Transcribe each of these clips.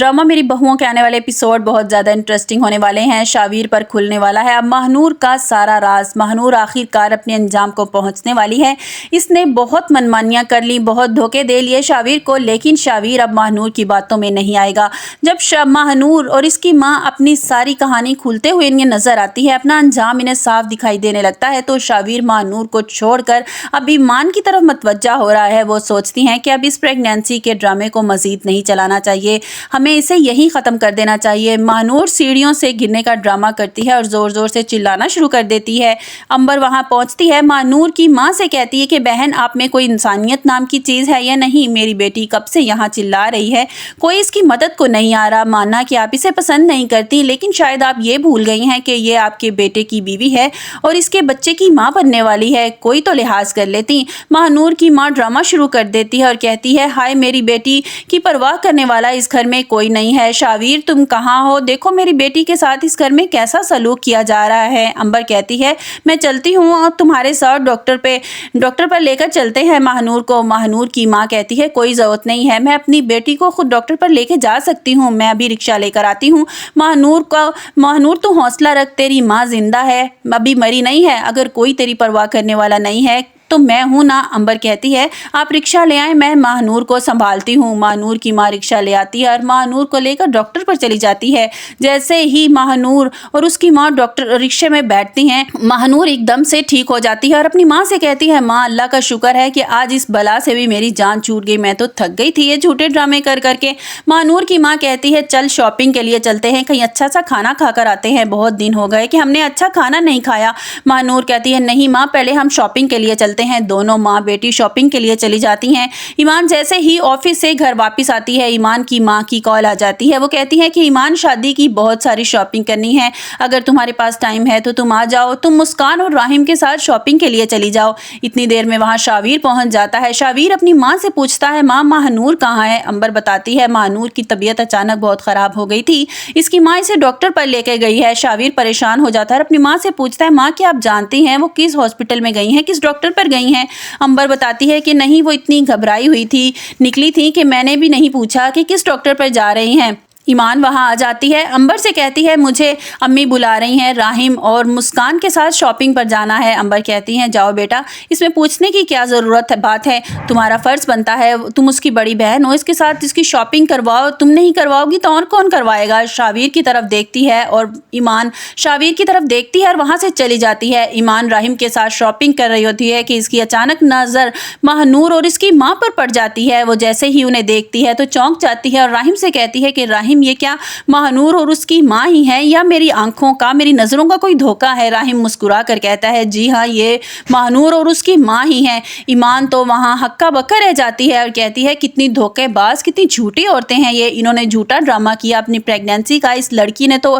Drama मेरी बहुओं के आने वाले एपिसोड बहुत ज़्यादा इंटरेस्टिंग होने वाले हैं। शावीर पर खुलने वाला है अब महानूर का सारा राज। महानूर आखिरकार अपने अंजाम को पहुंचने वाली है। इसने बहुत मनमानियां कर ली, बहुत धोखे दे लिए शावीर को, लेकिन शावीर अब महानूर की बातों में नहीं आएगा। जब महानूर और इसकी माँ अपनी सारी कहानी खुलते हुए इन्हें नजर आती है, अपना अंजाम इन्हें साफ दिखाई देने लगता है, तो शावीर महानूर को छोड़कर अब ईमान की तरफ मतवज्जा हो रहा है। वो सोचती हैं कि अब इस प्रेगनेंसी के ड्रामे को मजीद नहीं चलाना चाहिए, हमें इसे यहीं ख़त्म कर देना चाहिए। महानूर सीढ़ियों से गिरने का ड्रामा करती है और ज़ोर ज़ोर से चिल्लाना शुरू कर देती है। अंबर वहाँ पहुँचती है, महानूर की माँ से कहती है कि बहन, आप में कोई इंसानियत नाम की चीज़ है या नहीं? मेरी बेटी कब से यहाँ चिल्ला रही है, कोई इसकी मदद को नहीं आ रहा। माना कि आप इसे पसंद नहीं करती, लेकिन शायद आप ये भूल गई हैं कि ये आपके बेटे की बीवी है और इसके बच्चे की माँ बनने वाली है, कोई तो लिहाज कर लेती। महानूर की माँ ड्रामा शुरू कर देती है और कहती है, हाय, मेरी बेटी की परवाह करने वाला इस घर में कोई नहीं है। शावीर, तुम कहाँ हो? देखो मेरी बेटी के साथ इस घर में कैसा सलूक किया जा रहा है। अंबर कहती है, मैं चलती हूँ और तुम्हारे साथ डॉक्टर पर लेकर चलते हैं महानूर को। महानूर की माँ कहती है, कोई ज़रूरत नहीं है, मैं अपनी बेटी को खुद डॉक्टर पर लेके जा सकती हूँ, मैं अभी रिक्शा लेकर आती हूँ। महानूर तू हौसला रख, तेरी माँ जिंदा है, अभी मरी नहीं है। अगर कोई तेरी परवाह करने वाला नहीं है तो मैं हूं ना। अंबर कहती है, आप रिक्शा ले आए, मैं महानूर को संभालती हूँ। महानूर की माँ रिक्शा ले आती है और महानूर को लेकर डॉक्टर पर चली जाती है। जैसे ही महानूर और उसकी माँ डॉक्टर रिक्शे में बैठती हैं, महानूर एकदम से ठीक हो जाती है और अपनी माँ से कहती है, माँ, अल्लाह का शुक्र है कि आज इस बला से भी मेरी जान छूट गई, मैं तो थक गई थी ये झूठे ड्रामे कर करके। महानूर की माँ कहती है, चल शॉपिंग के लिए चलते हैं, कहीं अच्छा सा खाना खाकर आते हैं, बहुत दिन हो गए कि हमने अच्छा खाना नहीं खाया। महानूर कहती है, नहीं माँ, पहले हम शॉपिंग के लिए चलते हैं। दोनों माँ बेटी शॉपिंग के लिए चली जाती हैं। ईमान जैसे ही ऑफिस से घर वापस आती है, ईमान की माँ की कॉल आ जाती है। वो कहती है कि ईमान, शादी की बहुत सारी शॉपिंग करनी है, अगर तुम्हारे पास टाइम है तो तुम आ जाओ, तुम मुस्कान और राहिम के साथ शॉपिंग के लिए चली जाओ। इतनी देर में वहाँ शावीर पहुंच जाता है। शावीर अपनी माँ से पूछता है, माँ, महानूर कहाँ है? अंबर बताती है, महानूर की तबीयत अचानक बहुत खराब हो गई थी, इसकी माँ इसे डॉक्टर पर लेके गई है। शावीर परेशान हो जाता है और अपनी माँ से पूछता है, माँ, क्या आप जानती हैं वो किस हॉस्पिटल में गई हैं, किस डॉक्टर पर गई हैं? अंबर बताती है कि नहीं, वो इतनी घबराई हुई थी, निकली थी कि मैंने भी नहीं पूछा कि किस डॉक्टर पर जा रही हैं। ईमान वहाँ आ जाती है, अंबर से कहती है, मुझे अम्मी बुला रही हैं, राहिम और मुस्कान के साथ शॉपिंग पर जाना है। अंबर कहती हैं, जाओ बेटा, इसमें पूछने की क्या ज़रूरत है, बात है, तुम्हारा फ़र्ज़ बनता है, तुम उसकी बड़ी बहन हो, इसके साथ इसकी शॉपिंग करवाओ, तुम नहीं करवाओगी तो और कौन करवाएगा? शावीर की तरफ देखती है और ईमान शावीर की तरफ देखती है और वहाँ से चली जाती है। ईमान राहिम के साथ शॉपिंग कर रही होती है कि इसकी अचानक नज़र महानूर और इसकी माँ पर पड़ जाती है। वो जैसे ही उन्हें देखती है तो चौंक जाती है और राहिम से कहती है कि राहिम, ये क्या महानूर और उसकी माँ ही है या मेरी आंखों का, मेरी नज़रों का कोई धोखा है? राहिम मुस्कुरा कर कहता है, जी हाँ, ये महानूर और उसकी माँ ही है। ईमान तो वहाँ हक्का बक्का रह जाती है और कहती है, कितनी धोखेबाज, कितनी झूठी औरतें हैं ये, इन्होंने झूठा ड्रामा किया अपनी प्रेगनेंसी का। इस लड़की ने तो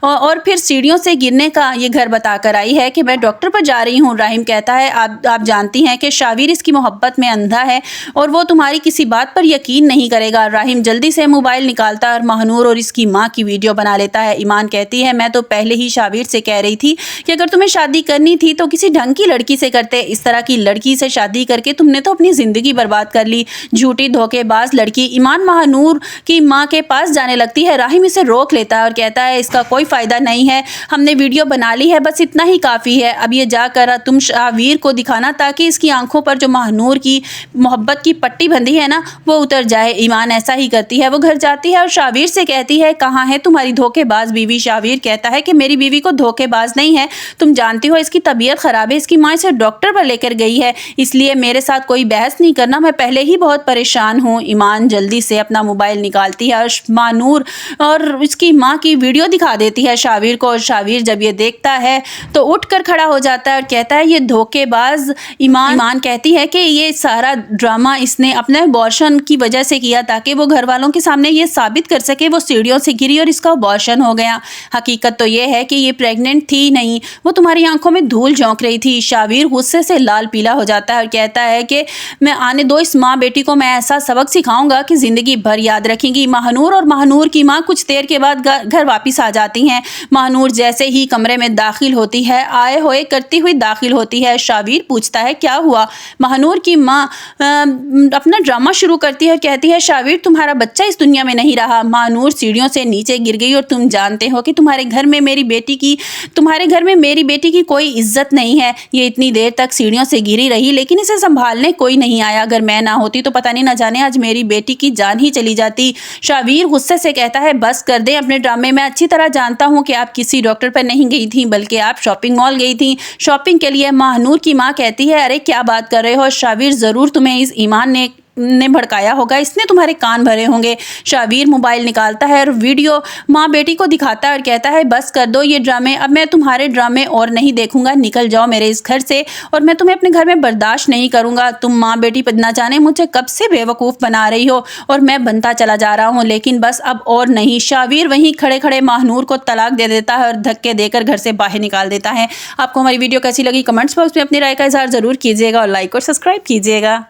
और फिर सीढ़ियों से गिरने का ये घर बता कर आई है कि मैं डॉक्टर पर जा रही हूँ। राहिम कहता है, आप जानती हैं कि शावीर इसकी मोहब्बत में अंधा है और वो तुम्हारी किसी बात पर यकीन नहीं करेगा। राहिम जल्दी से मोबाइल निकालता है और महानूर और इसकी माँ की वीडियो बना लेता है। ईमान कहती है, मैं तो पहले ही शावीर से कह रही थी कि अगर तुम्हें शादी करनी थी तो किसी ढंग की लड़की से करते, इस तरह की लड़की से शादी करके तुमने तो अपनी ज़िंदगी बर्बाद कर ली, झूठी धोखेबाज लड़की। ईमान महानूर की माँ के पास जाने लगती है। राहिम इसे रोक लेता है और कहता है, इसका कोई फ़ायदा नहीं है, हमने वीडियो बना ली है, बस इतना ही काफ़ी है, अब ये जाकर तुम शावीर को दिखाना ताकि इसकी आंखों पर जो महानूर की मोहब्बत की पट्टी बंधी है ना, वो उतर जाए। ईमान ऐसा ही करती है। वो घर जाती है और शावीर से कहती है, कहाँ है तुम्हारी धोखेबाज बीवी? शावीर कहता है कि मेरी बीवी को धोखेबाज नहीं है, तुम जानती हो इसकी तबीयत खराब है, इसकी माँ इसे डॉक्टर पर लेकर गई है, इसलिए मेरे साथ कोई बहस नहीं करना, मैं पहले ही बहुत परेशान हूँ। ईमान जल्दी से अपना मोबाइल निकालती है और महानूर और इसकी माँ की वीडियो दिखा देती है शावीर को। और शावीर जब ये देखता है तो उठकर खड़ा हो जाता है और कहता है, ये धोखेबाज। ईमान कहती है कि ये सारा ड्रामा इसने अपने अबॉर्शन की वजह से किया ताकि वो घर वालों के सामने ये साबित कर सके वो सीढ़ियों से गिरी और इसका अबॉर्शन हो गया। हकीकत तो ये है कि ये प्रेग्नेंट थी नहीं, वो तुम्हारी आंखों में धूल झोंक रही थी। शावीर गुस्से से लाल पीला हो जाता है और कहता है कि मैं आने दो इस माँ बेटी को, मैं ऐसा सबक सिखाऊंगा कि जिंदगी भर याद रखेंगी। महानूर और महानूर की माँ कुछ देर के बाद घर वापस आ जाती हैं। महानूर जैसे ही कमरे में दाखिल होती है, आए होए करती हुई दाखिल होती है। शावीर पूछता है, क्या हुआ? महानूर की माँ अपना ड्रामा शुरू करती है और कहती है, शावीर, तुम्हारा बच्चा इस दुनिया में नहीं रहा। महानूर सीढ़ियों से नीचे गिर गई और तुम जानते हो कि तुम्हारे घर में मेरी बेटी की कोई इज्जत नहीं है। ये इतनी देर तक सीढ़ियों से गिरी रही लेकिन इसे संभालने कोई नहीं आया। अगर मैं ना होती तो पता नहीं ना जाने आज मेरी बेटी की जान ही चली जाती। शावीर गुस्से से कहता है बस कर दें अपने ड्रामे। मैं अच्छी तरह जानता हूँ कि आप किसी डॉक्टर पर नहीं गई थी बल्कि आप शॉपिंग मॉल गई थी शॉपिंग के लिए। महानूर की माँ कहती है अरे क्या बात कर रहे हो शावीर, जरूर तुम्हें इस ईमान ने भड़काया होगा, इसने तुम्हारे कान भरे होंगे। शावीर मोबाइल निकालता है और वीडियो माँ बेटी को दिखाता है और कहता है बस कर दो ये ड्रामे, अब मैं तुम्हारे ड्रामे और नहीं देखूंगा, निकल जाओ मेरे इस घर से और मैं तुम्हें अपने घर में बर्दाश्त नहीं करूंगा। तुम माँ बेटी ना जाने मुझे कब से बेवकूफ़ बना रही हो और मैं बनता चला जा रहा हूँ, लेकिन बस अब और नहीं। शावीर वहीं खड़े खड़े महानूर को तलाक दे देता है और धक्के देकर घर से बाहर निकाल देता है। आपको हमारी वीडियो कैसी लगी कमेंट्स बॉक्स में अपनी राय का इजहार जरूर कीजिएगा और लाइक और सब्सक्राइब कीजिएगा।